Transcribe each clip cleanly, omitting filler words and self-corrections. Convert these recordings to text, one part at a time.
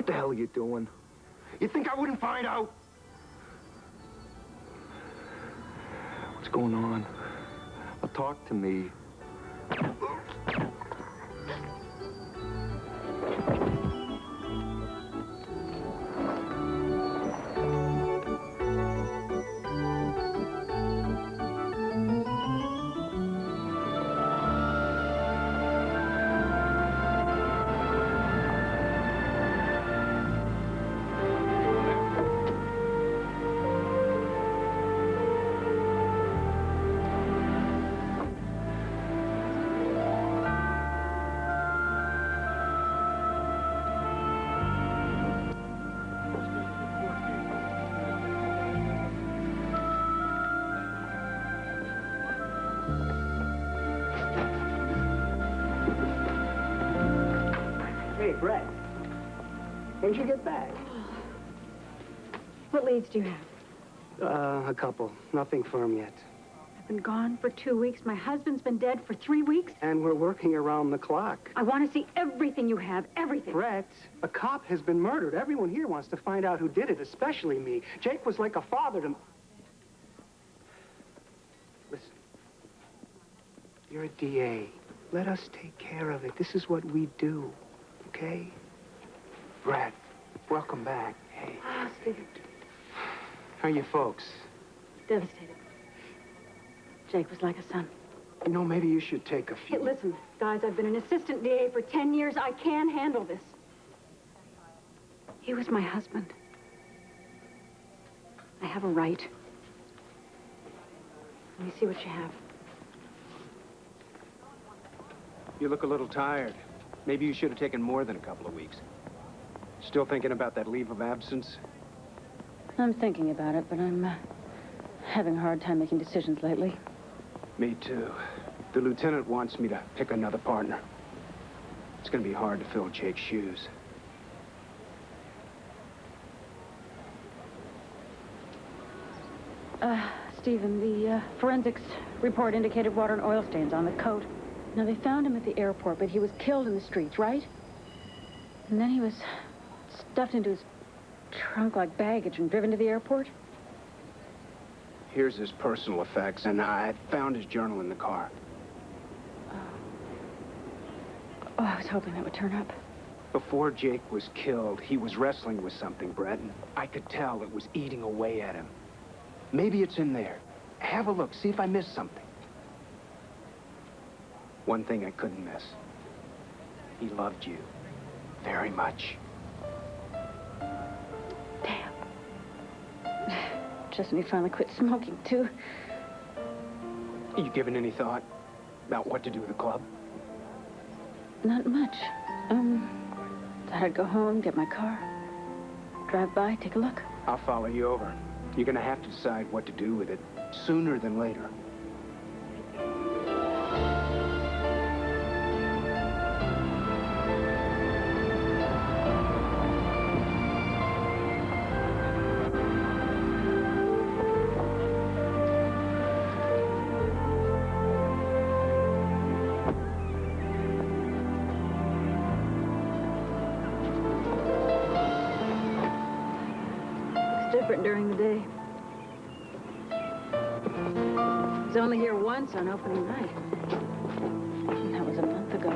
What the hell are you doing? You think I wouldn't find out? What's going on? Well, talk to me. Hey, Brett. When'd you get back? What leads do you have? A couple. Nothing firm yet. I've been gone for 2 weeks. My husband's been dead for 3 weeks. And we're working around the clock. I want to see everything you have, everything. Brett, a cop has been murdered. Everyone here wants to find out who did it, especially me. Jake was like a father to me. Listen. You're a DA. Let us take care of it. This is what we do. Okay? Brett, welcome back. Hey. Ah, Stephen. How are you folks? Devastated. Jake was like a son. You know, maybe you should take a few... Hey, listen, guys, I've been an assistant DA for 10 years. I can handle this. He was my husband. I have a right. Let me see what you have. You look a little tired. Maybe you should have taken more than a couple of weeks. Still thinking about that leave of absence? I'm thinking about it, but I'm having a hard time making decisions lately. Me too. The lieutenant wants me to pick another partner. It's gonna be hard to fill Jake's shoes. Stephen, the forensics report indicated water and oil stains on the coat. Now, they found him at the airport, but he was killed in the streets, right? And then he was stuffed into his trunk like baggage and driven to the airport? Here's his personal effects, and I found his journal in the car. Oh, I was hoping that would turn up. Before Jake was killed, he was wrestling with something, Brett, and I could tell it was eating away at him. Maybe it's in there. Have a look, see if I missed something. One thing I couldn't miss. He loved you very much. Damn. Just when he finally quit smoking, too. You given any thought about what to do with the club? Not much. Thought I'd go home, get my car, drive by, take a look. I'll follow you over. You're gonna have to decide what to do with it sooner than later. Different during the day. I was only here once on opening night. And that was a month ago.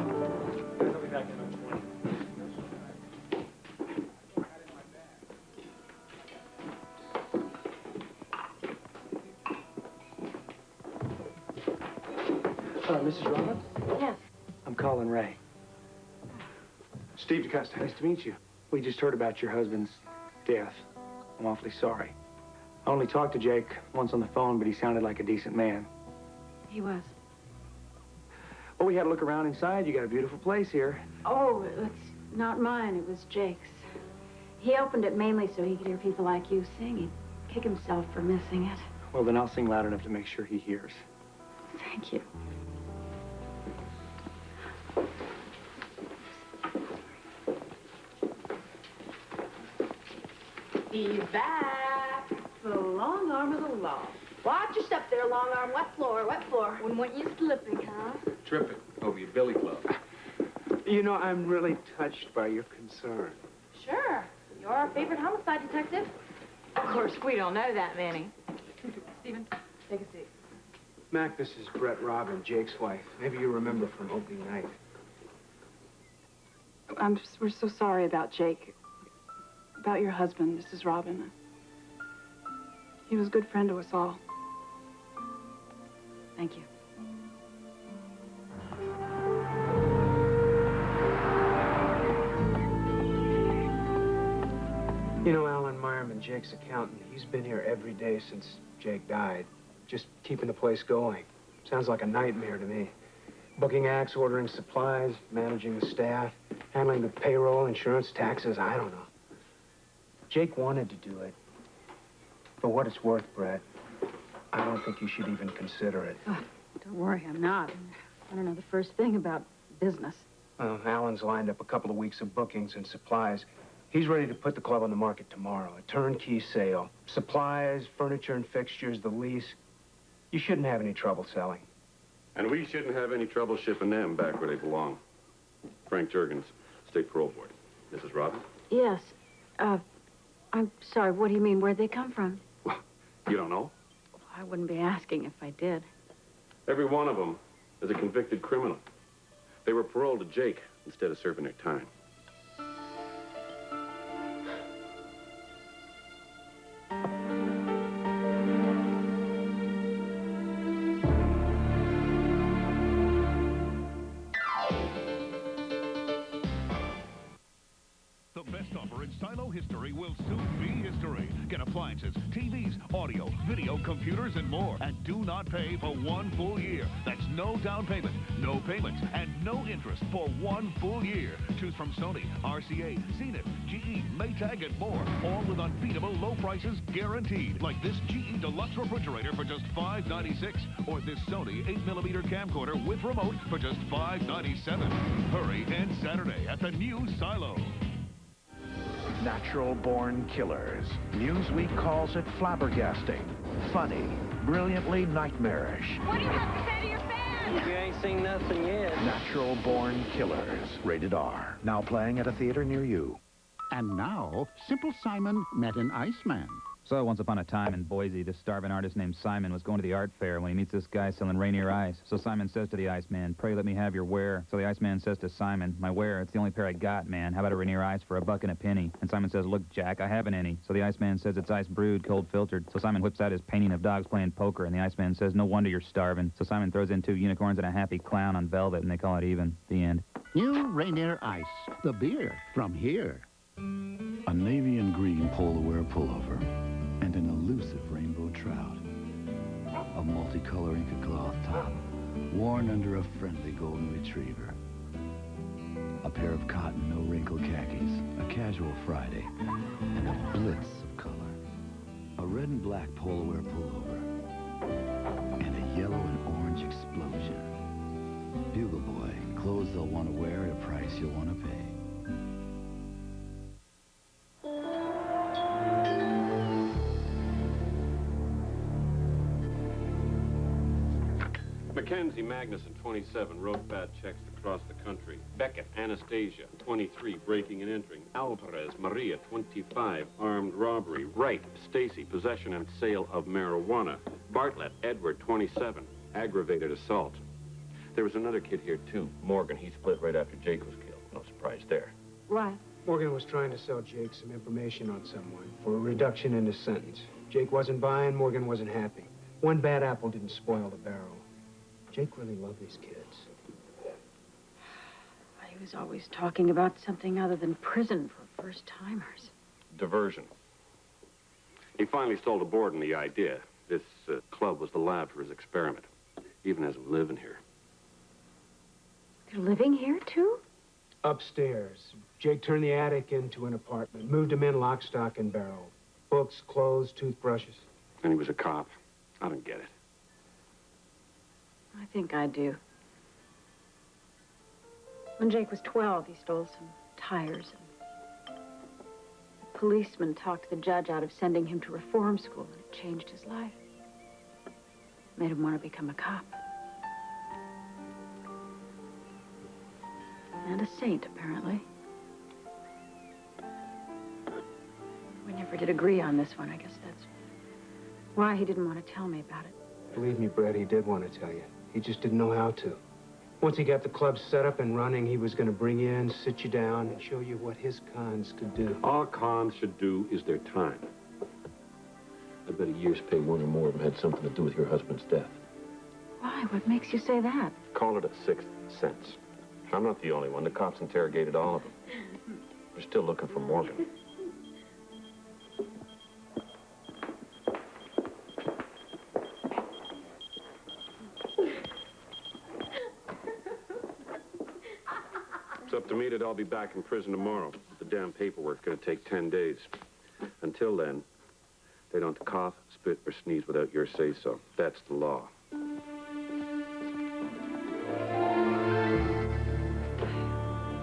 Mrs. Roberts? Yes. I'm calling Ray. Steve DeCosta. Nice to meet you. We just heard about your husband's death. I'm awfully sorry. I only talked to Jake once on the phone, but he sounded like a decent man. He was. Well, we had a look around inside. You got a beautiful place here. Oh, it's not mine. It was Jake's. He opened it mainly so he could hear people like you sing. He'd kick himself for missing it. Well, then I'll sing loud enough to make sure he hears. Thank you. He's back. The long arm of the law. Watch your step there, long arm. Wet floor, wet floor. Wouldn't want you slipping, huh? Tripping over your billy club. You know, I'm really touched by your concern. Sure. You're our favorite homicide detective. Of course, we don't know that many. Stephen, take a seat. Mac, this is Brett Robin, Jake's wife. Maybe you remember from opening night. We're so sorry about Jake. About your husband, Mrs. Robin. He was a good friend to us all. Thank you. You know Alan Meyerman, Jake's accountant. He's been here every day since Jake died. Just keeping the place going. Sounds like a nightmare to me. Booking acts, ordering supplies, managing the staff, handling the payroll, insurance, taxes, I don't know. Jake wanted to do it. For what it's worth, Brett, I don't think you should even consider it. Oh, don't worry, I'm not. I don't know the first thing about business. Well, Alan's lined up a couple of weeks of bookings and supplies. He's ready to put the club on the market tomorrow. A turnkey sale. Supplies, furniture and fixtures, the lease. You shouldn't have any trouble selling. And we shouldn't have any trouble shipping them back where they belong. Frank Juergens, State Parole Board. Mrs. Robin? Yes. I'm sorry, what do you mean? Where'd they come from? Well, you don't know? I wouldn't be asking if I did. Every one of them is a convicted criminal. They were paroled to Jake instead of serving their time. History will soon be history. Get appliances, TVs, audio, video, computers, and more. And do not pay for 1 full year. That's no down payment, no payments, and no interest for 1 full year. Choose from Sony, RCA, Zenith, GE, Maytag, and more. All with unbeatable low prices guaranteed. Like this GE Deluxe refrigerator for just $5.96. Or this Sony 8mm camcorder with remote for just $5.97. Hurry end Saturday at the new Silo. Natural-born killers. Newsweek calls it flabbergasting, funny, brilliantly nightmarish. What do you have to say to your fans? You ain't seen nothing yet. Natural-born killers. Rated R. Now playing at a theater near you. And now, Simple Simon met an Iceman. So, once upon a time in Boise, this starving artist named Simon was going to the art fair when he meets this guy selling Rainier ice. So Simon says to the Iceman, "Pray let me have your ware." So the Iceman says to Simon, "My ware, it's the only pair I got, man. How about a Rainier ice for $1 and a penny?" And Simon says, "Look, Jack, I haven't any." So the Iceman says, "It's ice brewed, cold filtered." So Simon whips out his painting of dogs playing poker, and the Iceman says, "No wonder you're starving." So Simon throws in 2 unicorns and a happy clown on velvet, and they call it even. The end. New Rainier Ice, the beer from here. A navy and green polar pullover and an elusive rainbow trout. A multicolor Inca cloth top worn under a friendly golden retriever. A pair of cotton no-wrinkle khakis, a casual Friday, and a blitz of color. A red and black polar pullover and a yellow and orange explosion. Bugle Boy, clothes they'll want to wear at a price you'll want to pay. Mackenzie Magnuson, 27, wrote bad checks across the country. Beckett Anastasia, 23, breaking and entering. Alvarez Maria, 25, armed robbery. Wright Stacy, possession and sale of marijuana. Bartlett Edward, 27, aggravated assault. There was another kid here, too. Morgan, he split right after Jake was killed. No surprise there. Why? Morgan was trying to sell Jake some information on someone for a reduction in his sentence. Jake wasn't buying, Morgan wasn't happy. One bad apple didn't spoil the barrel. Jake really loved these kids. He was always talking about something other than prison for first-timers. Diversion. He finally stole the board on the idea. This club was the lab for his experiment. Even has him living here. They're living here, too? Upstairs. Jake turned the attic into an apartment, moved him in lock, stock, and barrel. Books, clothes, toothbrushes. And he was a cop. I don't get it. I think I do. When Jake was 12, he stole some tires. And the policeman talked the judge out of sending him to reform school, and it changed his life. Made him want to become a cop. And a saint, apparently. We never did agree on this one. I guess that's why he didn't want to tell me about it. Believe me, Brett, he did want to tell you. He just didn't know how to. Once he got the club set up and running, he was going to bring you in, sit you down, and show you what his cons could do. All cons should do is their time. I bet a year's pay, one or more of them, had something to do with your husband's death. Why? What makes you say that? Call it a sixth sense. I'm not the only one. The cops interrogated all of them. They're still looking for Morgan. It's up to me that I'll be back in prison tomorrow. The damn paperwork's gonna take 10 days. Until then, they don't cough, spit, or sneeze without your say-so. That's the law.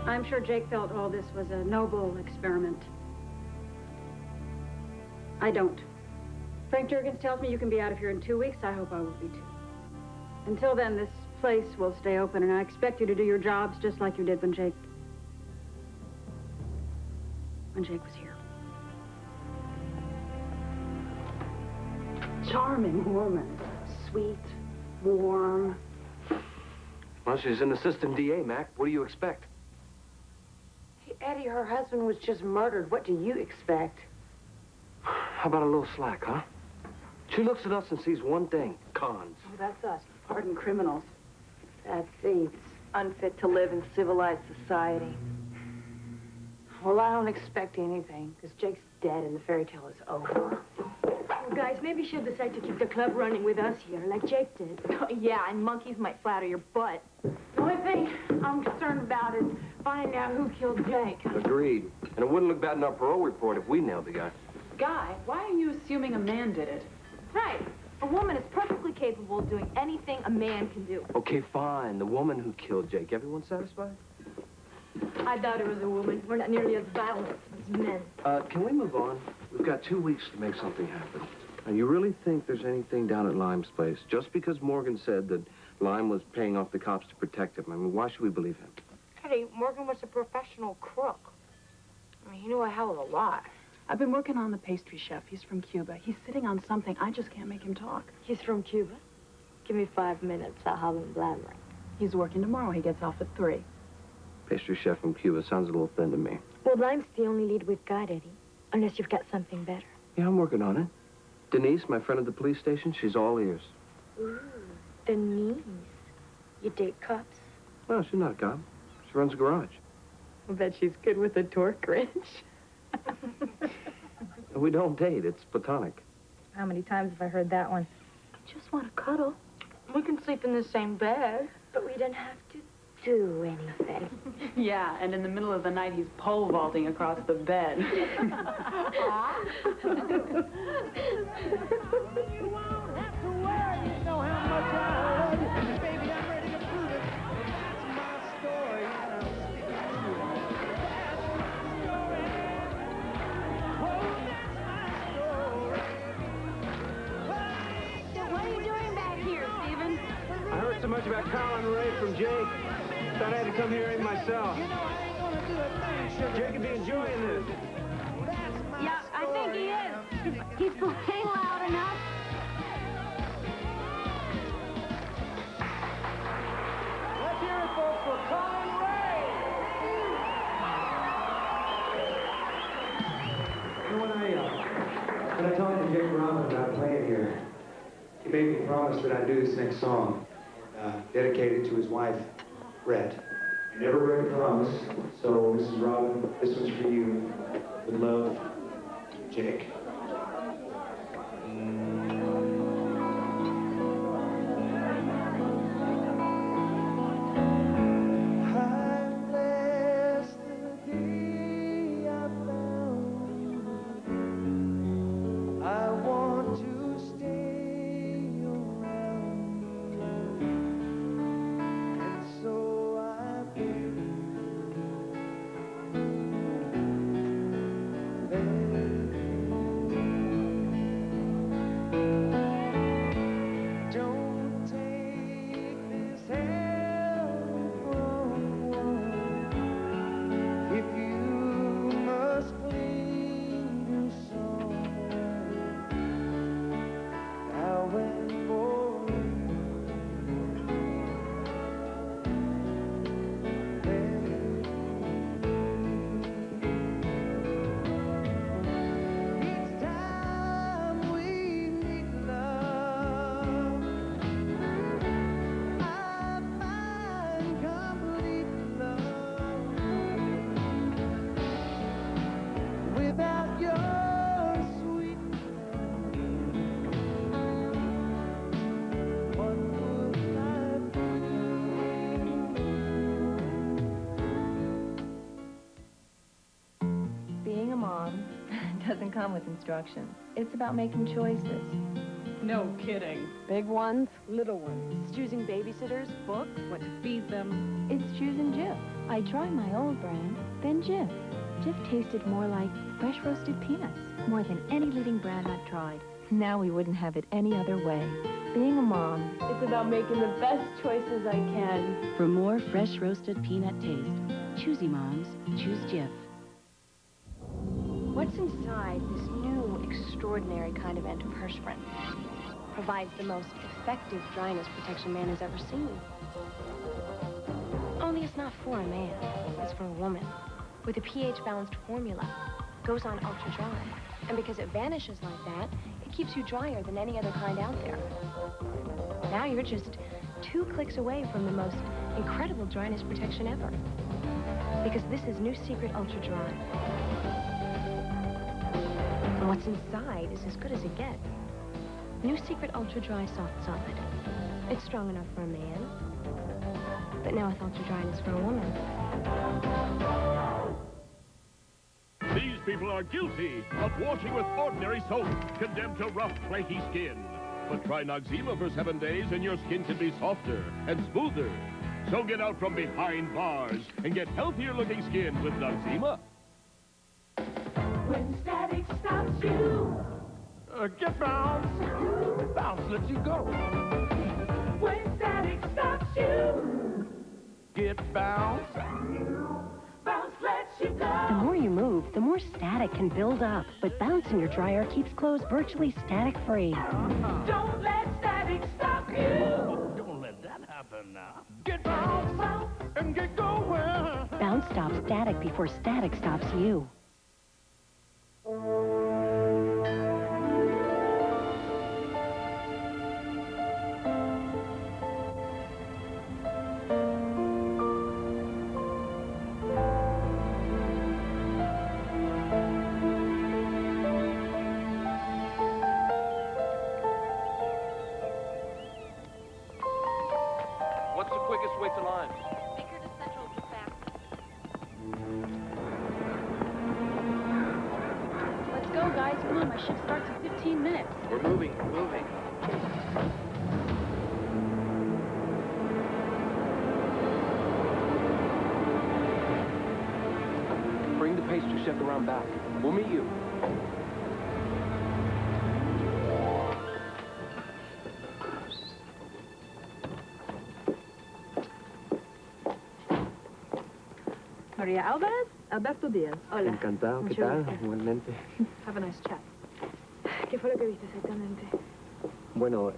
I'm sure Jake felt all this was a noble experiment. I don't. Frank Jurgens tells me you can be out of here in 2 weeks. I hope I will be too. Until then, this place will stay open, and I expect you to do your jobs just like you did when Jake was here. Charming woman. Sweet, warm. Well, she's an assistant DA, Mac. What do you expect? Hey, Eddie, her husband was just murdered. What do you expect? How about a little slack, huh? She looks at us and sees one thing, cons. Oh, that's us. Hardened criminals. Bad thieves, unfit to live in civilized society. Well, I don't expect anything, because Jake's dead and the fairy tale is over. Well, guys, maybe she'll decide to keep the club running with us here, like Jake did. Yeah, and monkeys might flatter your butt. The only thing I'm concerned about is finding out who killed Jake. Agreed. And it wouldn't look bad in our parole report if we nailed the guy. Guy, why are you assuming a man did it? Right. A woman is perfectly capable of doing anything a man can do. Okay, fine. The woman who killed Jake. Everyone satisfied? I doubt it was a woman. We're not nearly as violent as men. Can we move on? We've got 2 weeks to make something happen. Now, you really think there's anything down at Lime's place? Just because Morgan said that Lime was paying off the cops to protect him. I mean, why should we believe him? Eddie, Morgan was a professional crook. I mean, he knew a hell of a lot. I've been working on the pastry chef. He's from Cuba. He's sitting on something. I just can't make him talk. He's from Cuba? Give me 5 minutes. I'll have him blabbering. He's working tomorrow. He gets off at 3. Pastry chef from Cuba sounds a little thin to me. Well, Lime's the only lead we've got, Eddie. Unless you've got something better. Yeah, I'm working on it. Denise, my friend at the police station, she's all ears. Ooh, Denise. You date cops? Well, she's not a cop. She runs a garage. I bet she's good with a torque wrench. We don't date. It's platonic. How many times have I heard that one? Just want to cuddle. We can sleep in the same bed. But we don't have to do anything. Yeah, and in the middle of the night, he's pole vaulting across the bed. So much about Colin Ray from Jake. Thought I had to come here in myself. Jake could be enjoying this. Yeah, I think he is. He's playing loud enough. Let's hear it, folks, for Colin Ray. You know, when I talked to Jake Robin about playing here, he made me promise that I'd do this next song. Dedicated to his wife, Brett. I never break a promise, so Mrs. Robin, this one's for you. With love, Jake. doesn't come with instructions. It's about making choices. No kidding. Big ones, little ones. It's choosing babysitters, books, what to feed them. It's choosing Jif. I tried my old brand, then Jif. Jif tasted more like fresh roasted peanuts, more than any leading brand I've tried. Now we wouldn't have it any other way. Being a mom, it's about making the best choices I can. For more fresh roasted peanut taste, choosy moms, choose Jif. What's inside this new, extraordinary kind of antiperspirant provides the most effective dryness protection man has ever seen. Only it's not for a man, it's for a woman. With a pH-balanced formula, goes on ultra dry. And because it vanishes like that, it keeps you drier than any other kind out there. Now you're just 2 clicks away from the most incredible dryness protection ever. Because this is New Secret Ultra Dry. And what's inside is as good as it gets. New Secret Ultra Dry Soft Solid. It's strong enough for a man, but now with ultra dryness for a woman. These people are guilty of washing with ordinary soap, condemned to rough, flaky skin. But try Noxzema for 7 days and your skin can be softer and smoother. So get out from behind bars and get healthier-looking skin with Noxzema. When static stops you, Get bounce. Bounce lets you go. when static stops you, Get bounce. bounce lets you go. The more you move, the more static can build up. But Bounce in your dryer keeps clothes virtually static-free. Don't let static stop you. Don't let that happen now. Get bounce and get going. Bounce stops static before static stops you. What's the quickest way to Limes? Baker to Central is the fastest. Let's go, guys. Come on, my shift starts in 15 minutes. We're moving, moving. Bring the pastry chef around back. We'll meet you. Maria Alvarez, Alberto Díaz. Hola. Encantado, ¿qué Mucho tal? gusto. Igualmente. Have a nice chat. ¿Qué fue lo que viste exactamente? Bueno,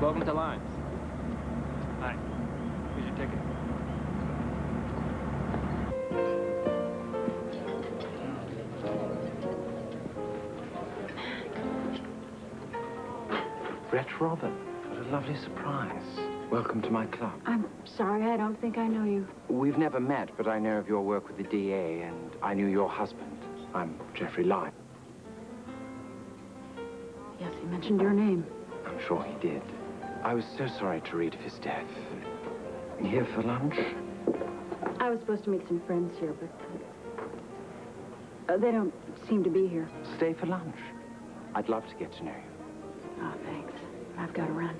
Welcome to Limes. Hi. Here's your ticket. Brett Robin, what a lovely surprise. Welcome to my club. I'm sorry, I don't think I know you. We've never met, but I know of your work with the DA, and I knew your husband. I'm Jeffrey Lyme. Yes, he mentioned your name. I'm sure he did. I was so sorry to read of his death. Here for lunch? I was supposed to meet some friends here, but they don't seem to be here. Stay for lunch. I'd love to get to know you. Oh, thanks. I've got to run.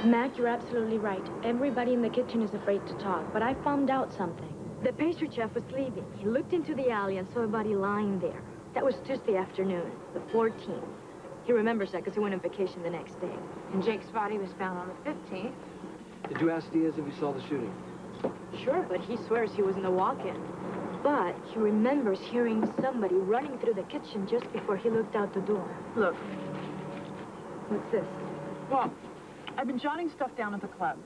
Mac, you're absolutely right. Everybody in the kitchen is afraid to talk, but I found out something. The pastry chef was leaving. He looked into the alley and saw a body lying there. That was Tuesday afternoon, the 14th. He remembers that because he went on vacation the next day. And Jake's body was found on the 15th. Did you ask Diaz if he saw the shooting? Sure, but he swears he was in the walk-in. But he remembers hearing somebody running through the kitchen just before he looked out the door. Look, What's this? well, I've been jotting stuff down at the club.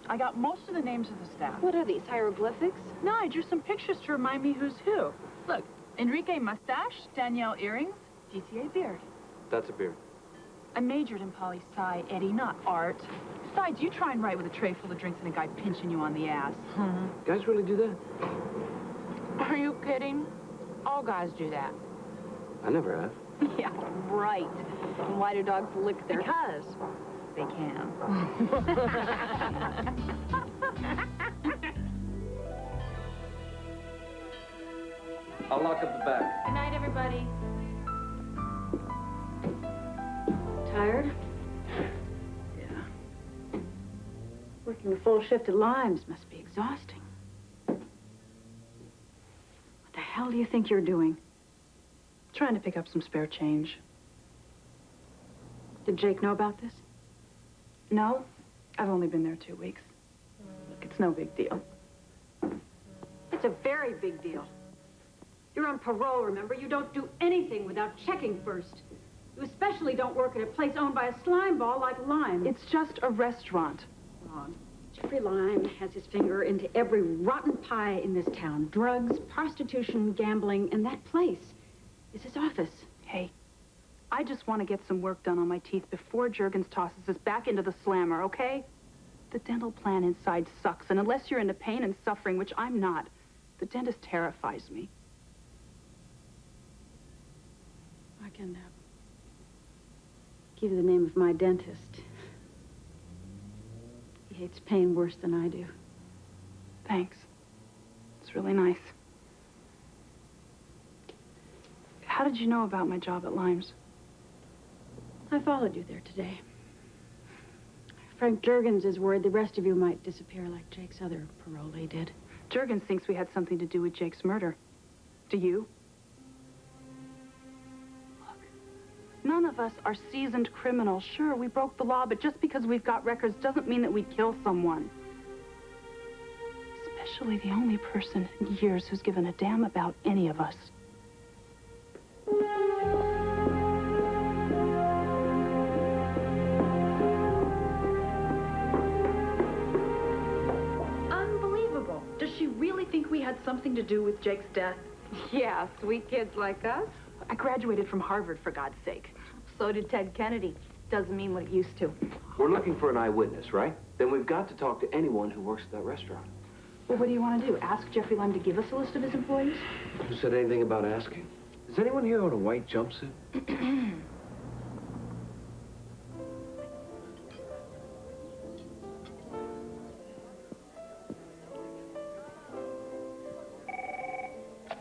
I got most of the names of the staff. What are these, hieroglyphics? No, I drew some pictures to remind me who's who. Look, Enrique Mustache, Danielle Earrings, DCA Beard. That's a beard. I majored in poli-sci, Eddie, not art. Besides, you try and write with a tray full of drinks and a guy pinching you on the ass. Guys really do that? Are you kidding? All guys do that. I never have. Yeah, right. And why do dogs lick their... Because they can. I'll lock up the back. Good night, everybody. Tired? Yeah. Working a full shift at Limes must be exhausting. What the hell do you think you're doing? Trying to pick up some spare change. Did Jake know about this? No, I've only been there 2 weeks. Look, it's no big deal. It's a very big deal. You're on parole, remember? You don't do anything without checking first. You especially don't work at a place owned by a slime ball like Lime. It's just a restaurant. Wrong. Jeffrey Lime has his finger into every rotten pie in this town. Drugs, prostitution, gambling, and that place is his office. Hey, I just want to get some work done on my teeth before Juergens tosses us back into the slammer, okay? The dental plan inside sucks, and unless you're into pain and suffering, which I'm not, the dentist terrifies me. I can give you the name of my dentist. He hates pain worse than I do. Thanks. It's really nice. How did you know about my job at Limes? I followed you there today. Frank Juergens is worried the rest of you might disappear like Jake's other parolee did. Juergens thinks we had something to do with Jake's murder. Do you? Look, none of us are seasoned criminals. Sure, we broke the law, but just because we've got records doesn't mean that we'd kill someone. Especially the only person in years who's given a damn about any of us. Unbelievable. Does she really think we had something to do with Jake's death? Yeah, sweet kids like us. I graduated from Harvard, for God's sake. So did Ted Kennedy. Doesn't mean what it used to. We're looking for an eyewitness, right? Then we've got to talk to anyone who works at that restaurant. Well, what do you want to do? Ask Jeffrey Lime to give us a list of his employees? Who said anything about asking? Is anyone here in a white jumpsuit?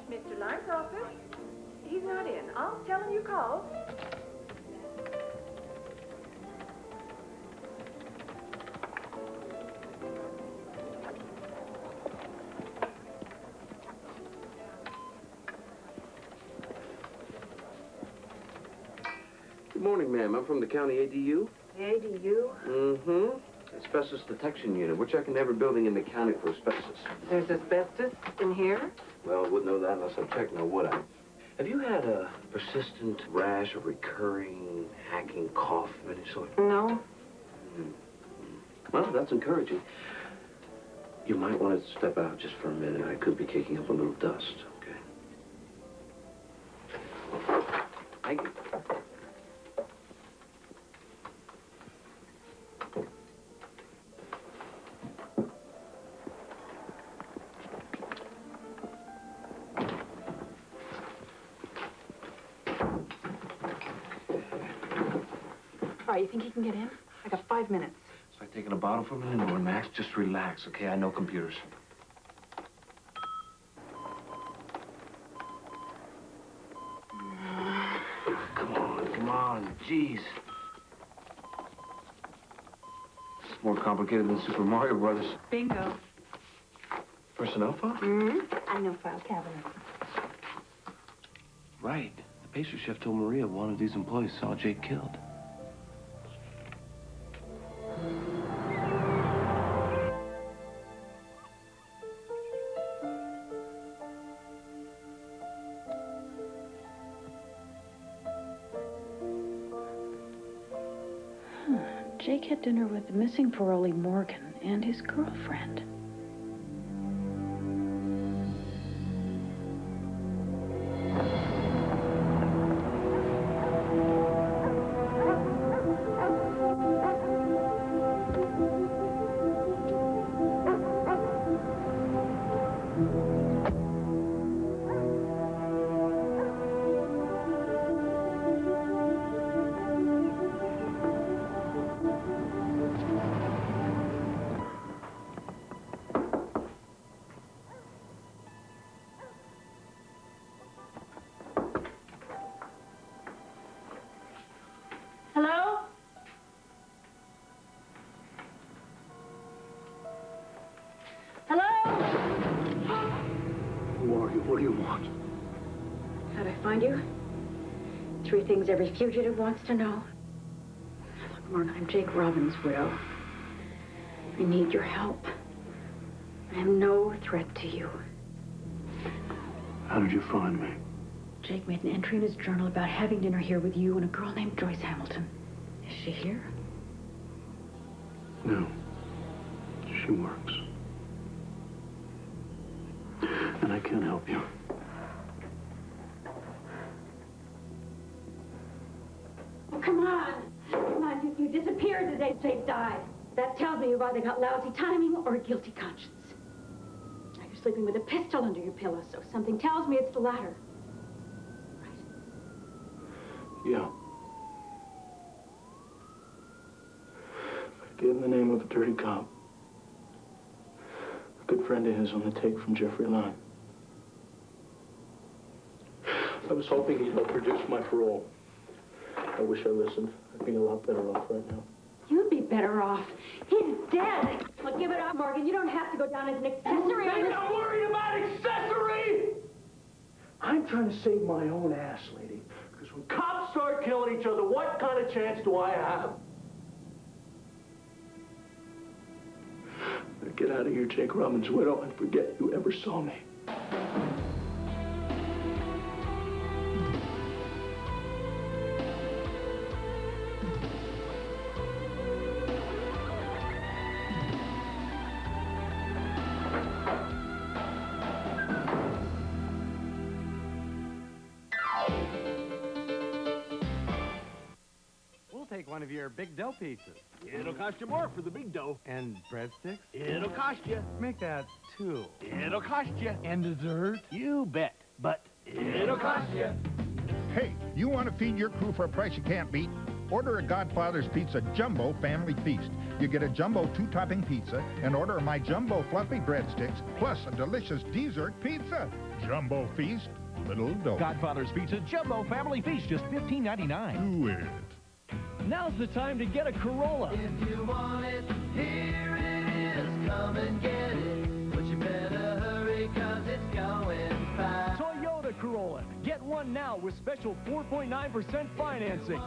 Mr. Lime's office? He's not in. I'll tell him you called. Good morning, ma'am. I'm from the county ADU. ADU? Mm-hmm. Asbestos detection unit. We're checking every building in the county for asbestos. There's asbestos in here? Well, I wouldn't know that unless I checked, now would I? Have you had a persistent rash, a recurring hacking cough of any sort? No. Well, that's encouraging. You might want to step out just for a minute. I could be kicking up a little dust, okay? Thank you. All right, you think he can get in? I got 5 minutes. It's like taking a bottle from an indoor, Max. Just relax, okay? I know computers. Come on. Jeez. It's more complicated than Super Mario Brothers. Bingo. Personnel file? I know file cabinet. Right. The pastry chef told Maria one of these employees saw Jake killed. Jake had dinner with the missing parolee Morgan and his girlfriend. What do you want? How'd I find you? 3 things every fugitive wants to know. Look, Martin, I'm Jake Robbins' widow. I need your help. I am no threat to you. How did you find me? Jake made an entry in his journal about having dinner here with you and a girl named Joyce Hamilton. Is she here? No. She works. And I can't help you. Oh, come on. Come on, you disappeared the day Jake died. That tells me you've either got lousy timing or a guilty conscience. Now you're sleeping with a pistol under your pillow, so something tells me it's the latter. Yeah. I gave him the name of a dirty cop. A good friend of his on the take from Jeffrey Lime. I was hoping he'd help reduce my parole. I wish I listened. I'd be a lot better off right now. You'd be better off. He's dead. Well, give it up, Morgan. You don't have to go down as an accessory. I'm not worried about accessory! I'm trying to save my own ass, lady. Because when cops start killing each other, what kind of chance do I have? Now get out of here, Jake Robbins' widow, and forget you ever saw me. Take one of your big dough pizzas. It'll cost you more for the big dough. And breadsticks? It'll cost you. Make that 2. It'll cost you. And dessert? You bet. But it'll cost you. Hey, you want to feed your crew for a price you can't beat? Order a Godfather's Pizza Jumbo Family Feast. You get a jumbo 2-topping pizza and order my jumbo fluffy breadsticks plus a delicious dessert pizza. Jumbo Feast, little dough. Godfather's Pizza Jumbo Family Feast, just $15.99. Do it. Now's the time to get a Corolla. If you want it, here it is. Come and get it. But you better hurry, cause it's going fast. Toyota Corolla. Get one now with special 4.9% financing.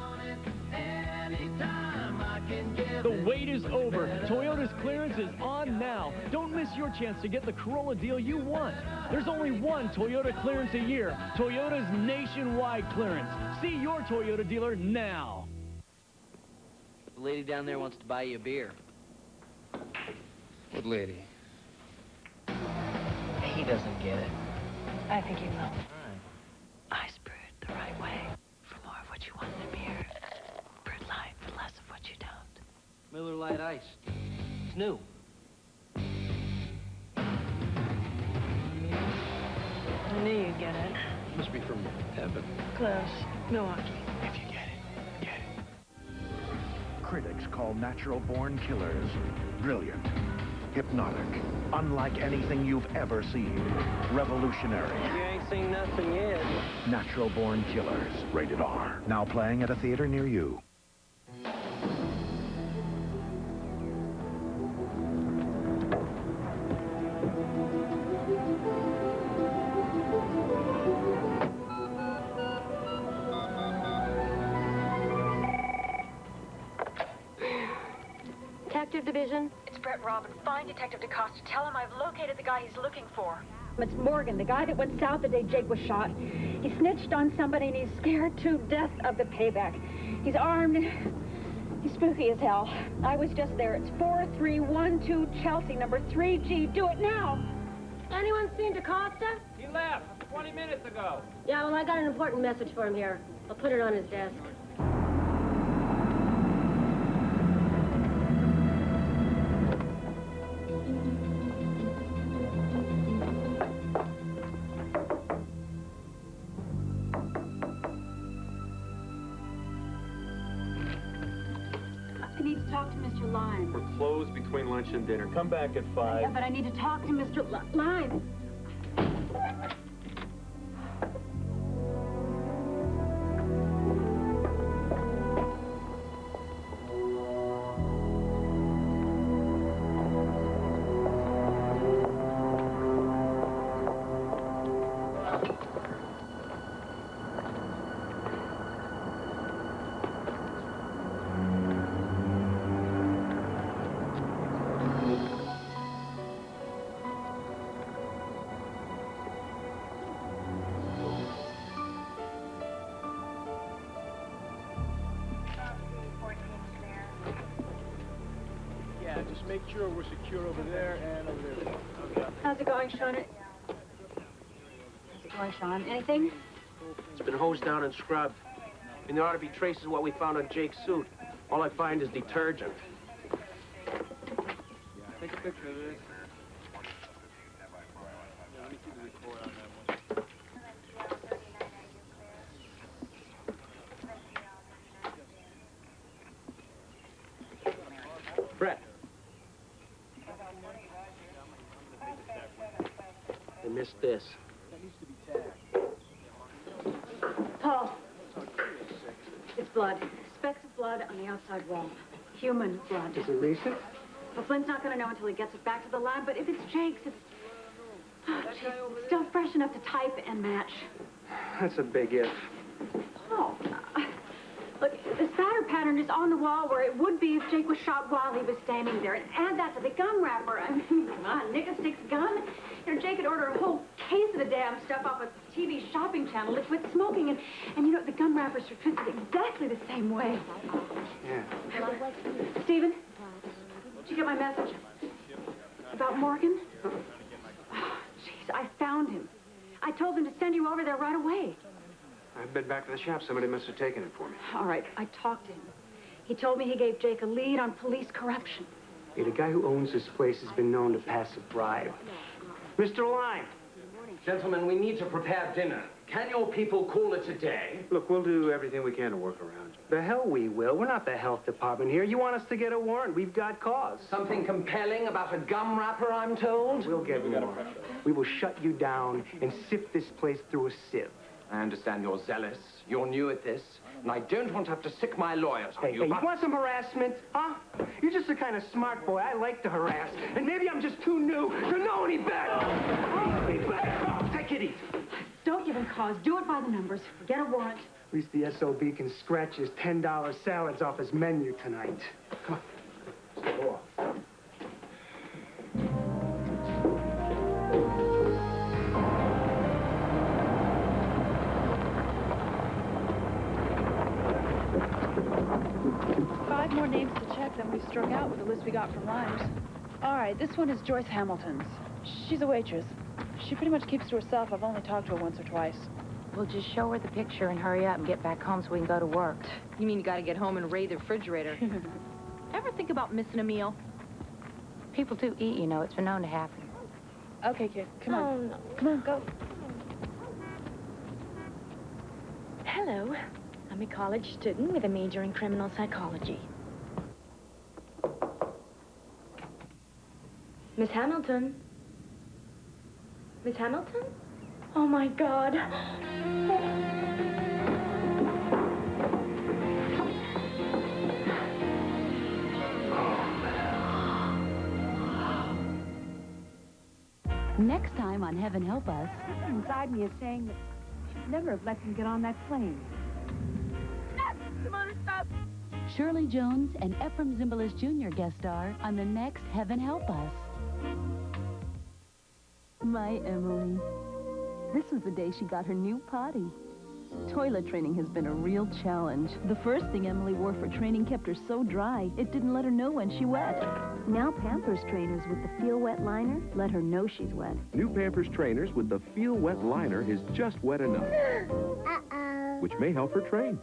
Anytime I can get The wait is over. Toyota's clearance is on now. Don't miss your chance to get the Corolla deal you want. There's only one Toyota clearance a year. Toyota's nationwide clearance. See your Toyota dealer now. The lady down there wants to buy you a beer. What lady? He doesn't get it. I think he will. All right. I brewed the right way for more of what you want in a beer. Brewed light for less of what you don't. Miller Lite Ice. It's new. I knew you'd get it. Must be from heaven. Close. Milwaukee. If you get it, get it. Critics call natural-born killers brilliant, hypnotic, unlike anything you've ever seen, revolutionary. You ain't seen nothing yet. Natural-born killers, rated R. Now playing at a theater near you. Detective Division? It's Brett Robin. Find Detective DeCosta. Tell him I've located the guy he's looking for. It's Morgan, the guy that went south the day Jake was shot. He snitched on somebody and he's scared to death of the payback. He's armed. He's spooky as hell. I was just there. It's 4312 Chelsea, number 3G. Do it now. Anyone seen DeCosta? He left 20 minutes ago. Yeah, well, I got an important message for him here. I'll put it on his desk. I need to talk to Mr. Lime. We're closed between lunch and dinner. Come back at 5. Yeah, but I need to talk to Mr. Lime. just make sure we're secure over there and over there. Okay. How's it going, Sean? How's it going, Sean? Anything? It's been hosed down and scrubbed. And there ought to be traces of what we found on Jake's suit. All I find is detergent. Take a picture of this. Let me see the report on that one. Brett. I missed this. Paul. It's blood. Specks of blood on the outside wall. Human blood. Is it recent? Well, Flint's not going to know until he gets it back to the lab, but if it's Jake's, it's... Oh, geez, still fresh enough to type and match. That's a big if. Paul, look, the spatter pattern is on the wall where it would be if Jake was shot while he was standing there. And add that to the gum wrapper. I mean, come on, Nick sticks gum. You know, Jake had ordered a whole case of the damn stuff off a TV shopping channel. It quit smoking, and you know, the gum wrappers are twisted exactly the same way. Yeah. Stephen, did you get my message? About Morgan? Oh, jeez, I found him. I told them to send you over there right away. I've been back to the shop. Somebody must have taken it for me. All right, I talked to him. He told me he gave Jake a lead on police corruption. Hey, the guy who owns this place has been known to pass a bribe. Mr. Lime. Gentlemen, we need to prepare dinner. Can your people call it a day? Look, we'll do everything we can to work around you. The hell we will. We're not the health department here. You want us to get a warrant? We've got cause. Something compelling about a gum wrapper, I'm told? We'll get more. We will shut you down and sift this place through a sieve. I understand you're zealous. You're new at this. And I don't want to have to sick my lawyers on Hey, you, you want some harassment? Huh? You're just the kind of smart boy I like to harass. And maybe I'm just too new to know any better. Take it easy. Don't give him cause. Do it by the numbers. Get a warrant. At least the SOB can scratch his $10 salads off his menu tonight. Come on. Let's go off. 5 more names to check than we struck out with the list we got from Limes. All right, this one is Joyce Hamilton's. She's a waitress. She pretty much keeps to herself. I've only talked to her once or twice. We'll just show her the picture and hurry up and get back home so we can go to work. You mean you gotta get home and raid the refrigerator? Ever think about missing a meal? People do eat, you know. It's been known to happen. Okay, kid. Come on. Oh, no. Come on, go. Hello. I'm a college student with a major in criminal psychology. Miss Hamilton? Miss Hamilton? Oh, my God. Next time on Heaven Help Us. Something inside me is saying that she'd never have let him get on that plane. Stop! Simona, stop! Shirley Jones and Ephraim Zimbalist Jr. guest star on the next Heaven Help Us. My Emily. This was the day she got her new potty. Toilet training has been a real challenge. The first thing Emily wore for training kept her so dry, it didn't let her know when she wet. Now Pampers trainers with the Feel Wet liner let her know she's wet. New Pampers trainers with the Feel Wet liner is just wet enough. Uh-oh. Which may help her train.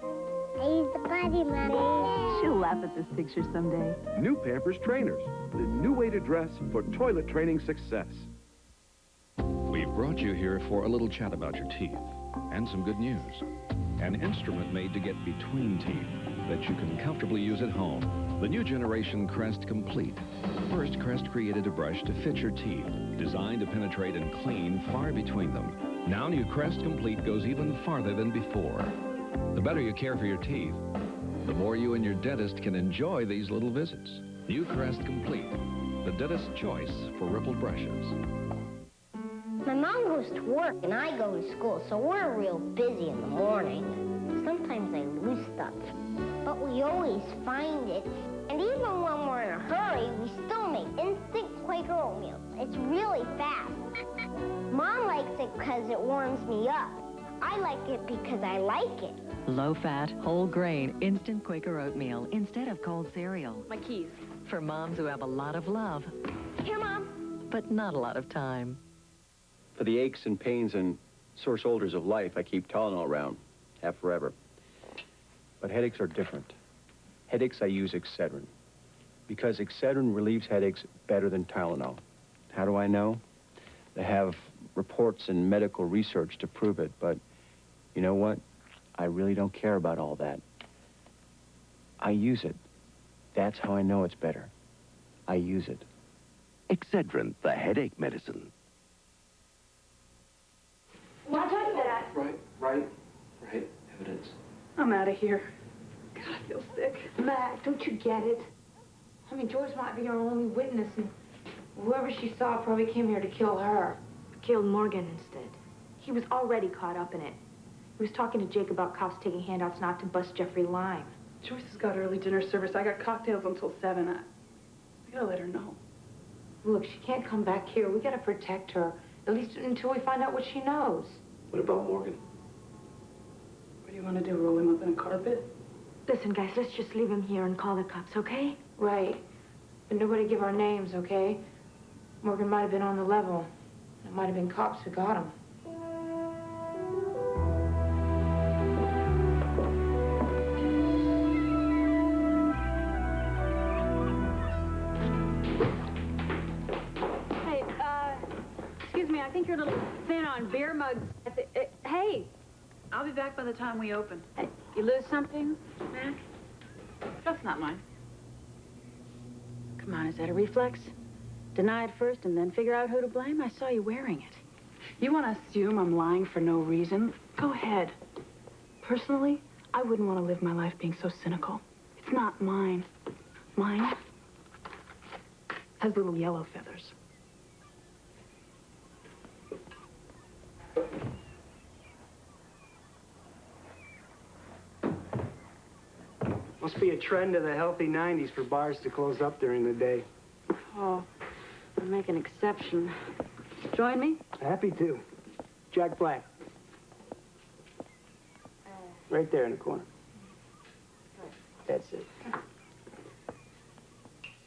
I used the potty, Mommy. She'll laugh at this picture someday. New Pampers trainers, the new way to dress for toilet training success. We've brought you here for a little chat about your teeth and some good news. An instrument made to get between teeth that you can comfortably use at home. The new generation Crest Complete. First, Crest created a brush to fit your teeth, designed to penetrate and clean far between them. Now new Crest Complete goes even farther than before. The better you care for your teeth, the more you and your dentist can enjoy these little visits. New Crest Complete, the dentist's choice for rippled brushes. My mom goes to work and I go to school, so we're real busy in the morning. Sometimes I lose stuff, but we always find it. And even when we're in a hurry, we still make instant Quaker oatmeal. It's really fast. Mom likes it because it warms me up. I like it because I like it. Low-fat, whole-grain, instant Quaker oatmeal instead of cold cereal. My keys. For moms who have a lot of love, Here, Mom. but not a lot of time. For the aches and pains and sore shoulders of life, I keep Tylenol around. Have forever. But headaches are different. Headaches, I use Excedrin. Because Excedrin relieves headaches better than Tylenol. How do I know? They have reports and medical research to prove it, but you know what? I really don't care about all that. I use it. That's how I know it's better. I use it. Excedrin, the headache medicine. Want to touch that? Right. Evidence. I'm out of here. God, I feel sick. Mac, don't you get it? I mean, Joyce might be our only witness, and whoever she saw probably came here to kill her. Killed Morgan instead. He was already caught up in it. He was talking to Jake about cops taking handouts not to bust Jeffrey Lime. Joyce has got early dinner service. I got cocktails until 7. I gotta let her know. Look, she can't come back here. We gotta protect her, at least until we find out what she knows. What about Morgan? What do you want to do, roll him up in a carpet? Listen, guys, let's just leave him here and call the cops, okay? Right. But nobody give our names, okay? Morgan might have been on the level. It might have been cops who got him. Hey, excuse me, I think you're a little thin on beer mugs. Hey, I'll be back by the time we open. you lose something, Mac? That's not mine. Come on, is that a reflex? Deny it first and then figure out who to blame? I saw you wearing it. You want to assume I'm lying for no reason? Go ahead. Personally, I wouldn't want to live my life being so cynical. It's not mine. Mine has little yellow feathers. Must be a trend of the healthy 90s for bars to close up during the day. Oh, I'll make an exception. Join me? Happy to. Jack Black. Right there in the corner. That's it.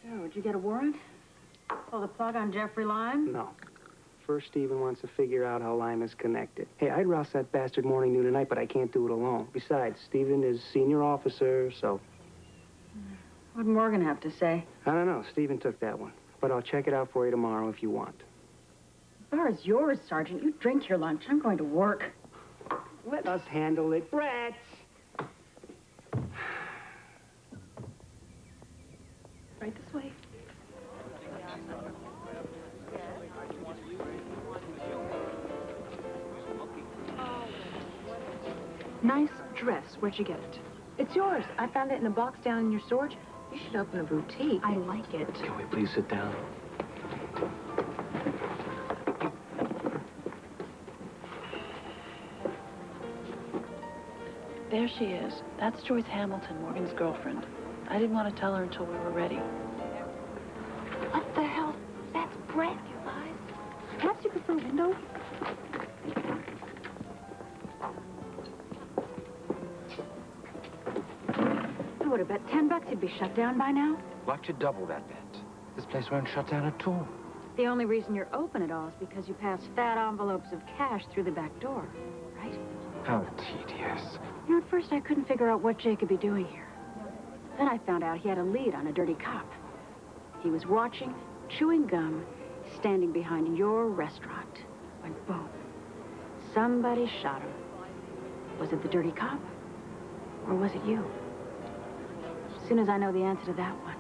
So, did you get a warrant? Pull the plug on Jeffrey Lime? No. First, Stephen wants to figure out how Lime is connected. Hey, I'd rouse that bastard morning, noon, and night, but I can't do it alone. Besides, Stephen is senior officer, so... What'd Morgan have to say? I don't know. Stephen took that one. But I'll check it out for you tomorrow if you want. As far as yours, Sergeant, you drink your lunch. I'm going to work. Let us handle it, brats. Right this way. Nice dress. Where'd you get it? It's yours. I found it in a box down in your storage. You should open a boutique. I like it. Can we please sit down? There she is. That's Joyce Hamilton, Morgan's girlfriend. I didn't want to tell her until we were ready. What the hell? That's Brett, you guys. Perhaps you prefer window? I would have bet $10 he'd be shut down by now. Why'd you double that bet? This place won't shut down at all. The only reason you're open at all is because you passed fat envelopes of cash through the back door, right? How tedious. You know, at first I couldn't figure out what Jake could be doing here. Then I found out he had a lead on a dirty cop. He was watching, chewing gum, standing behind your restaurant, when boom, somebody shot him. Was it the dirty cop? Or was it you? As soon as I know the answer to that one,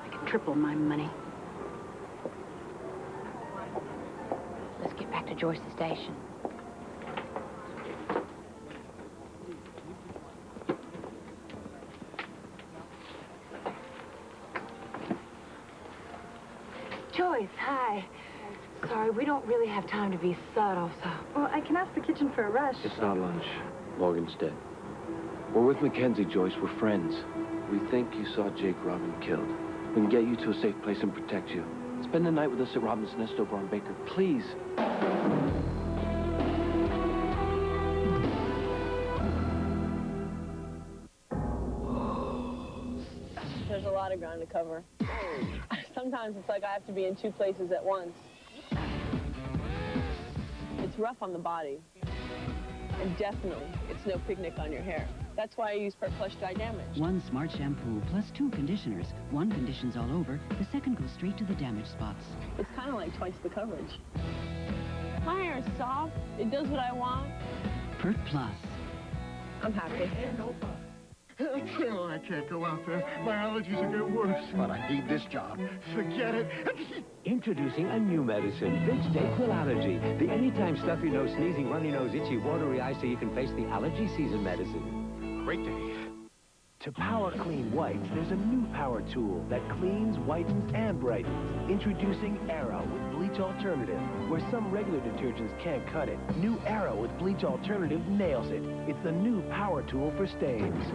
I can triple my money. Let's get back to Joyce's station. Joyce, hi. Sorry, we don't really have time to be subtle, so... Well, I can ask the kitchen for a rush. It's not lunch. Morgan's dead. We're with Mackenzie, Joyce. We're friends. We think you saw Jake Robin killed. We can get you to a safe place and protect you. Spend the night with us at Robin's Nest over on Baker, please. trying to cover. Sometimes it's like I have to be in two places at once. It's rough on the body. And definitely, it's no picnic on your hair. That's why I use Plush Dye Damage. One smart shampoo plus 2 conditioners. One conditions all over, the second goes straight to the damaged spots. It's kind of like twice the coverage. My hair is soft. It does what I want. Pert Plus. I'm happy. Oh, I can't go out there. My allergies will get worse. But I need this job. Forget it. Introducing a new medicine, Vicks Dayquil Allergy. The anytime stuffy nose, sneezing, runny nose, itchy, watery eyes so you can face the allergy season medicine. Great day. To power clean whites, there's a new power tool that cleans, whitens, and brightens. Introducing Era with Bleach Alternative. Where some regular detergents can't cut it, new Era with Bleach Alternative nails it. It's the new power tool for stains.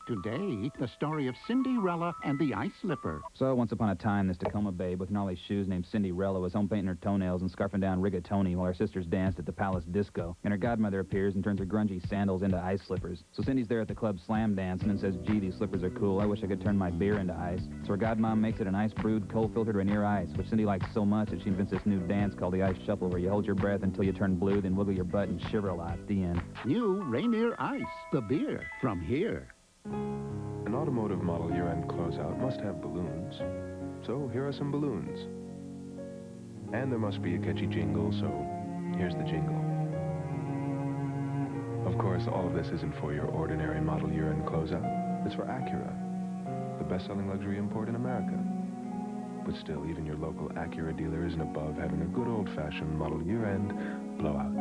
Today, the story of Cinderella and the Ice Slipper. So, once upon a time, this Tacoma babe with gnarly shoes named Cinderella was home painting her toenails and scarfing down rigatoni while her sisters danced at the Palace Disco. And her godmother appears and turns her grungy sandals into ice slippers. So Cindy's there at the club slam dancing and says, gee, these slippers are cool. I wish I could turn my beer into ice. So her godmom makes it an ice brewed, cold-filtered Rainier ice, which Cindy likes so much that she invents this new dance called the Ice Shuffle, where you hold your breath until you turn blue, then wiggle your butt and shiver a lot. The end. New Rainier Ice, the beer from here. An automotive model year-end closeout must have balloons. So here are some balloons. And there must be a catchy jingle, so here's the jingle. Of course, all of this isn't for your ordinary model year-end closeout. It's for Acura, the best-selling luxury import in America. But still, even your local Acura dealer isn't above having a good old-fashioned model year-end blowout.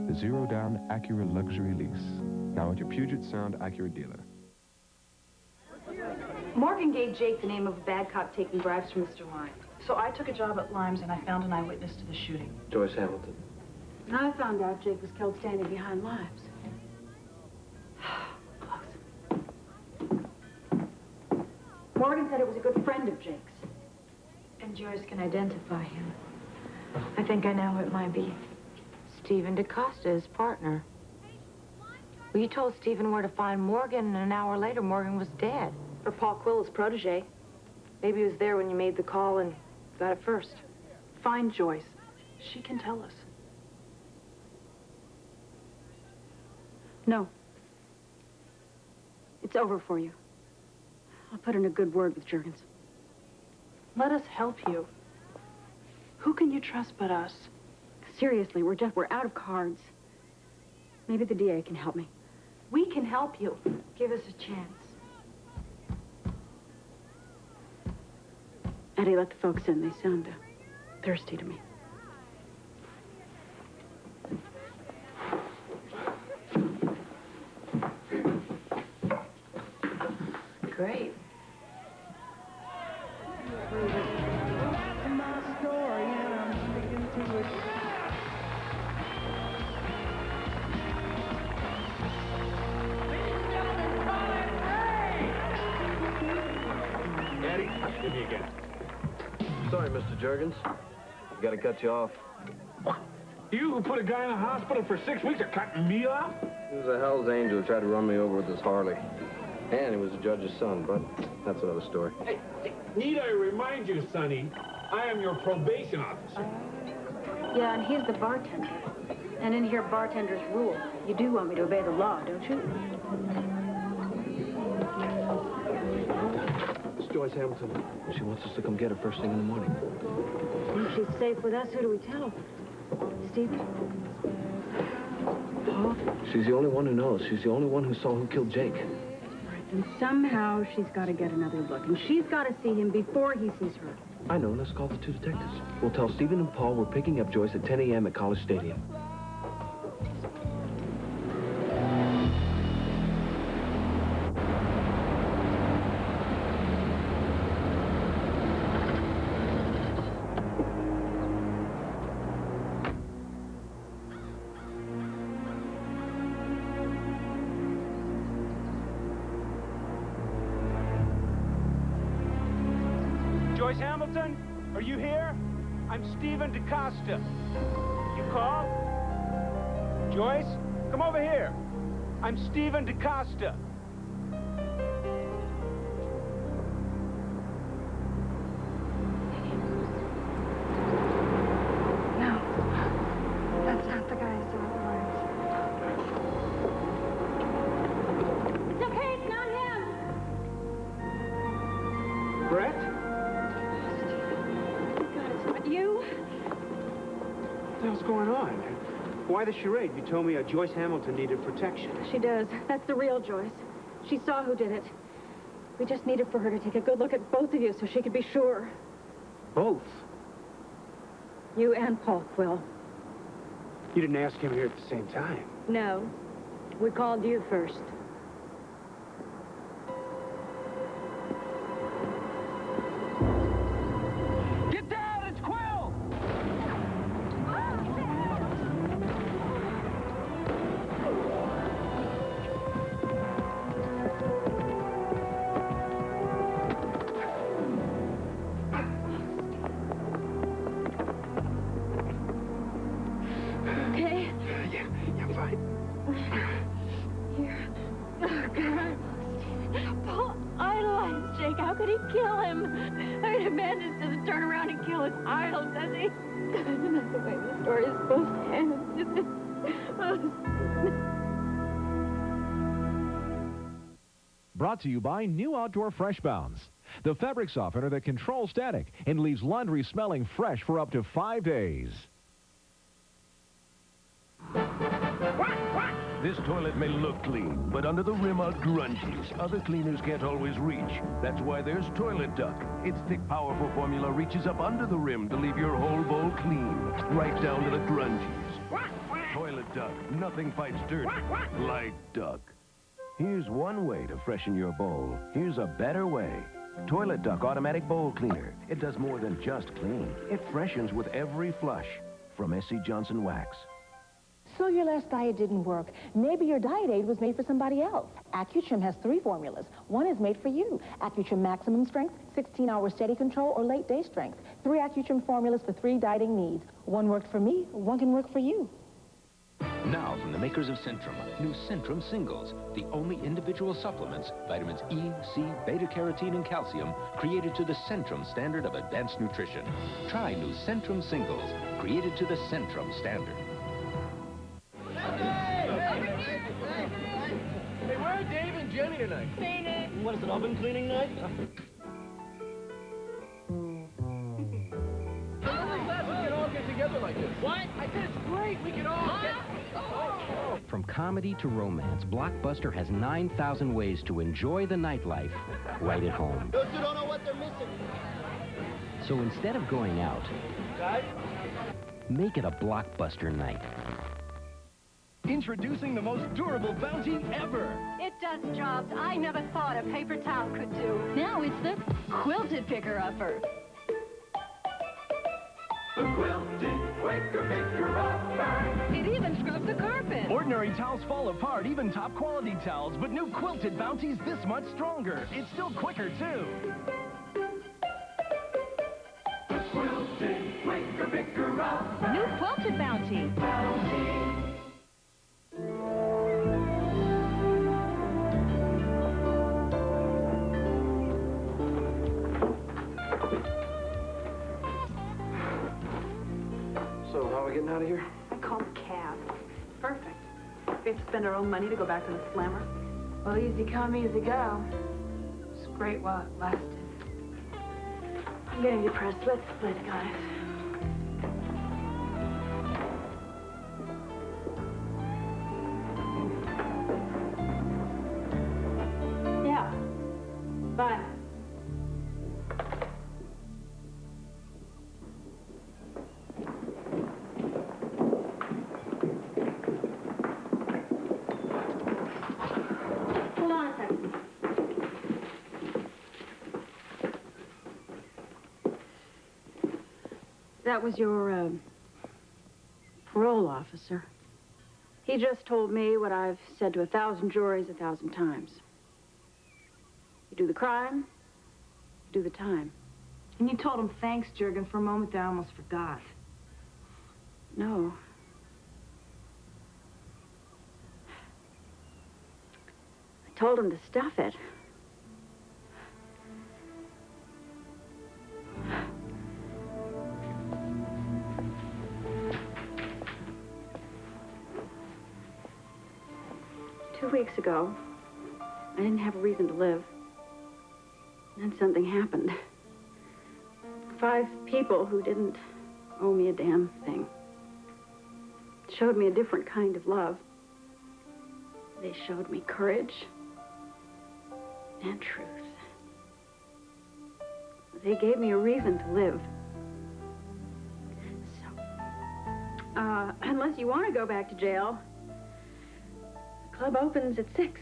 The zero-down Acura luxury lease. Now at your Puget Sound Acura dealer. Morgan gave Jake the name of a bad cop taking bribes from Mr. Lime. So I took a job at Limes and I found an eyewitness to the shooting. Joyce Hamilton. And I found out Jake was killed standing behind Limes. Close. Morgan said it was a good friend of Jake's. And Joyce can identify him. I think I know who it might be. Stephen DaCosta, his partner. Well, you told Stephen where to find Morgan, and an hour later, Morgan was dead. Or Paul Quilla's protege. Maybe he was there when you made the call and got it first. Find Joyce. She can tell us. No. It's over for you. I'll put in a good word with Juergens. Let us help you. Who can you trust but us? Seriously, we're out of cards. Maybe the DA can help me. We can help you. Give us a chance. Eddie, let the folks in. They sound thirsty to me. Great. My story, and I'm sticking to it. Eddie, give me again. Sorry, Mr. Juergens. Gotta cut you off. You who put a guy in a hospital for 6 weeks are cutting me off? He was a Hell's Angel who tried to run me over with his Harley. And he was a judge's son, but that's another story. Hey, need I remind you, Sonny, I am your probation officer. Yeah, and he's the bartender. And in here, bartenders rule. You do want me to obey the law, don't you? It's Joyce Hamilton. She wants us to come get her first thing in the morning. If she's safe with us, who do we tell? Steve? Paul? She's the only one who knows. She's the only one who saw who killed Jake. And somehow she's got to get another look. And she's got to see him before he sees her. I know. Let's call the two detectives. We'll tell Stephen and Paul we're picking up Joyce at 10 a.m. at College Stadium. Joyce Hamilton, are you here? I'm Stephen DaCosta. You called? Joyce, come over here. I'm Stephen DaCosta. No, that's not the guy I saw at the Limes. It's okay, it's not him. Brett? God, it's not you. What the hell's going on? Why the charade? You told me Joyce Hamilton needed protection. She does. That's the real Joyce. She saw who did it. We just needed for her to take a good look at both of you so she could be sure. Both? You and Paul Quill. You didn't ask him here at the same time. No. We called you first. Get down! It's Quill! Okay? Yeah, I'm fine. Here. Oh, God. Paul idolized Jake. How could he kill him? I mean, a man just doesn't turn around and kill his idol, does he? Isn't that the way the story is supposed to end? Brought to you by New Outdoor Fresh Bounds, the fabric softener that controls static and leaves laundry smelling fresh for up to 5 days. This toilet may look clean, but under the rim are grunges other cleaners can't always reach. That's why there's Toilet Duck. Its thick, powerful formula reaches up under the rim to leave your whole bowl clean, right down to the grunges. Toilet Duck. Nothing fights dirt like duck. Here's one way to freshen your bowl. Here's a better way. Toilet Duck Automatic Bowl Cleaner. It does more than just clean. It freshens with every flush. From S.C. Johnson Wax. So your last diet didn't work. Maybe your diet aid was made for somebody else. Accutrim has 3 formulas. One is made for you. Accutrim Maximum Strength, 16-hour steady control, or late day strength. 3 Accutrim formulas for 3 dieting needs. One worked for me, one can work for you. Now from the makers of Centrum, new Centrum Singles, the only individual supplements, vitamins E, C, beta-carotene, and calcium, created to the Centrum standard of advanced nutrition. Try new Centrum Singles, created to the Centrum standard. Hey, where are Dave and Jenny tonight? Cleaning. What is it, oven cleaning night? I'm glad we can all get together like this. What? I said it's great. We can all get... From comedy to romance, Blockbuster has 9,000 ways to enjoy the nightlife right at home. Those two don't know what they're missing. So instead of going out, Guys? make it a Blockbuster night. Introducing the most durable bounty ever. It does jobs I never thought a paper towel could do. Now it's the quilted picker-upper. The quilted Quaker picker-upper. It even scrubs the carpet. Ordinary towels fall apart, even top quality towels, but new quilted bounty's this much stronger. It's still quicker, too. The quilted Quaker picker-upper. New quilted bounty. So, how are we getting out of here? I called a cab. Perfect. We have to spend our own money to go back to the slammer. Well, easy come, easy go. It's great while it lasted. I'm getting depressed. Let's split, guys. Yeah. Bye. Hold on a second. That was your, parole officer. He just told me what I've said to 1,000 juries 1,000 times. You do the crime, you do the time. And you told him thanks, Jurgen. For a moment there, I almost forgot. No. told him to stuff it. Two weeks ago, I didn't have a reason to live. Then something happened. 5 people who didn't owe me a damn thing showed me a different kind of love. They showed me courage and truth. They gave me a reason to live. So, unless you want to go back to jail, the club opens at 6.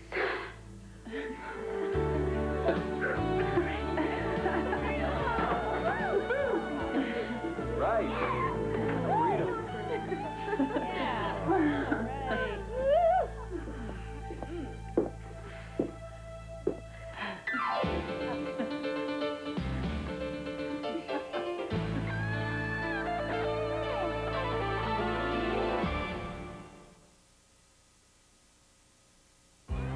Right. Freedom. Yeah. Right.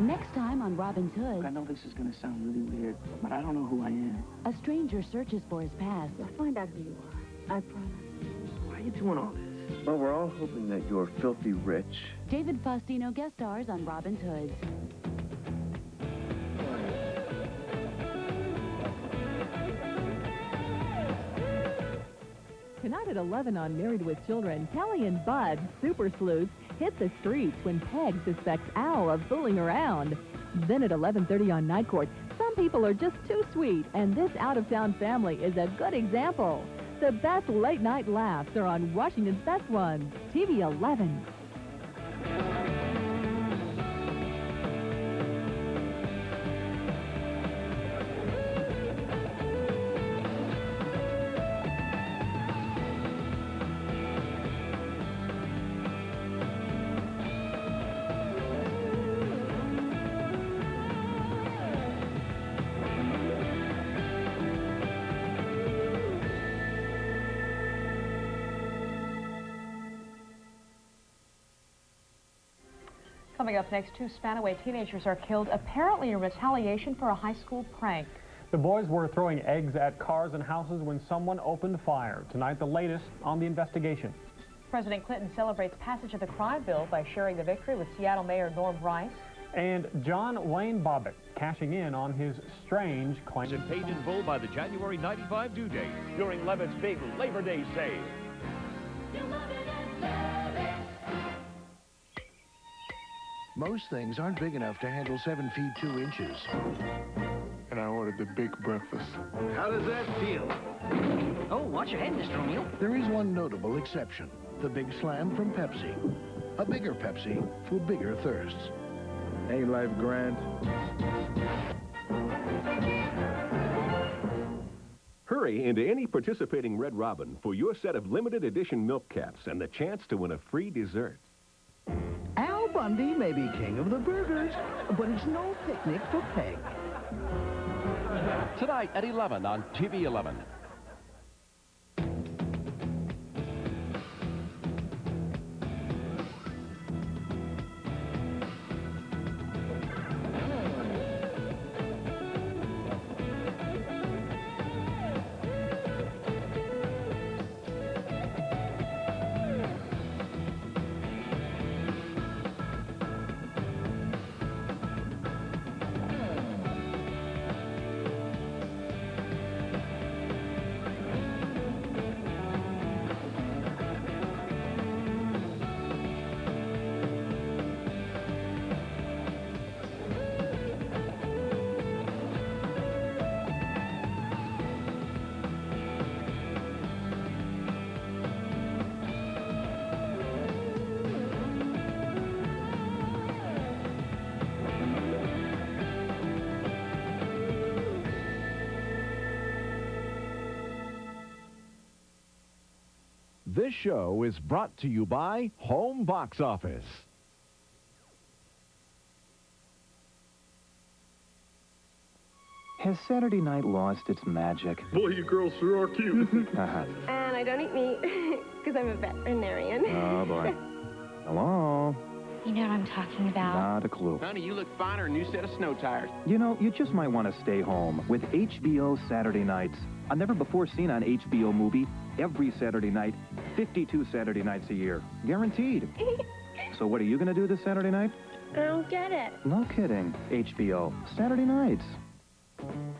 Next time on Robin's Hood, I know this is going to sound really weird, but I don't know who I am. a stranger searches for his past. I'll find out who you are. I promise. Why are you doing all this? Well, we're all hoping that you're filthy rich. David Faustino guest stars on Robin's Hood. Tonight at 11 on Married with Children, Kelly and Bud, super sleuths, hit the streets when Peg suspects Al of fooling around. Then at 11:30 on Night Court, some people are just too sweet, and this out-of-town family is a good example. The best late-night laughs are on Washington's Best Ones, TV 11. Coming up next, 2 Spanaway teenagers are killed, apparently in retaliation for a high school prank. The boys were throwing eggs at cars and houses when someone opened fire. Tonight, the latest on the investigation. President Clinton celebrates passage of the crime bill by sharing the victory with Seattle Mayor Norm Rice. And John Wayne Bobbitt cashing in on his strange claim. And paid in full by the January 95 due date during Levitt's big Labor Day sale. Most things aren't big enough to handle 7 feet 2 inches. And I ordered the big breakfast. How does that feel? Oh, watch your head, Mr. O'Neill. There is one notable exception. The Big Slam from Pepsi. A bigger Pepsi for bigger thirsts. Ain't life grand? Hurry into any participating Red Robin for your set of limited edition milk caps and the chance to win a free dessert. Al Bundy may be king of the burgers, but it's no picnic for Peg. Tonight at 11 on TV 11. This show is brought to you by Home Box Office. Has Saturday night lost its magic? Boy, you girls sure are cute. And I don't eat meat because I'm a veterinarian. Oh, boy. Hello? You know what I'm talking about. Not a clue. Honey, you look finer in a new set of snow tires. You know, you just might want to stay home with HBO Saturday nights. A never-before-seen on HBO movie every Saturday night, 52 Saturday nights a year. Guaranteed. So what are you going to do this Saturday night? I don't get it. No kidding. HBO. Saturday nights.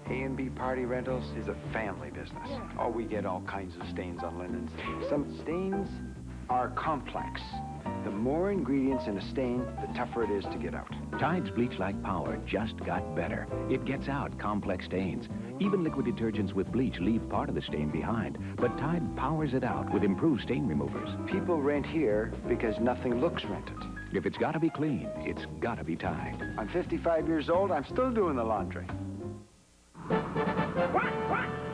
A&B Party Rentals is a family business. Oh, we get all kinds of stains on linens. Some stains are complex. The more ingredients in a stain, the tougher it is to get out. Tide's bleach-like power just got better. It gets out complex stains. Even liquid detergents with bleach leave part of the stain behind, but Tide powers it out with improved stain removers. People rent here because nothing looks rented. If it's got to be clean, it's got to be Tide. I'm 55 years old. I'm still doing the laundry.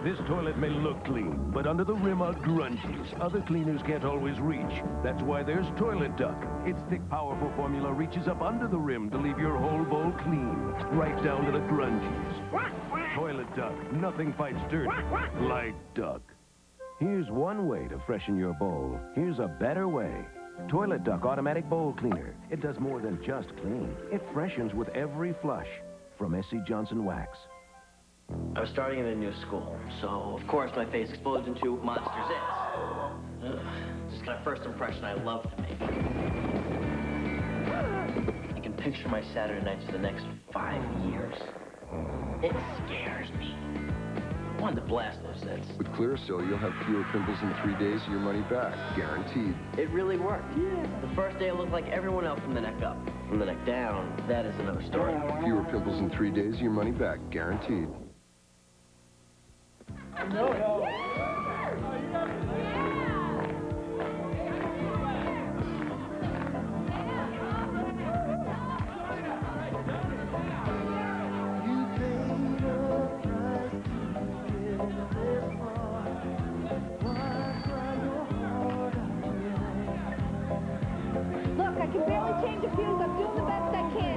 This toilet may look clean, but under the rim are grunges other cleaners can't always reach. That's why there's Toilet Duck. Its thick, powerful formula reaches up under the rim to leave your whole bowl clean, right down to the grunges. Toilet Duck. Nothing fights dirt like duck. Here's one way to freshen your bowl. Here's a better way. Toilet Duck Automatic Bowl Cleaner. It does more than just clean. It freshens with every flush. From S.C. Johnson Wax. I was starting in a new school, so of course my face exploded into Monsters Inc. Just kind of first impression I love to make. I can picture my Saturday nights for the next 5 years. It scares me. I wanted to blast those sets. With Clearasil, you'll have fewer pimples in 3 days and your money back. Guaranteed. It really worked. Yeah. The first day I looked like everyone else from the neck up. From the neck down, that is another story. Fewer pimples in 3 days and your money back. Guaranteed. Look, I can barely change a fuse. I'm doing the best I can.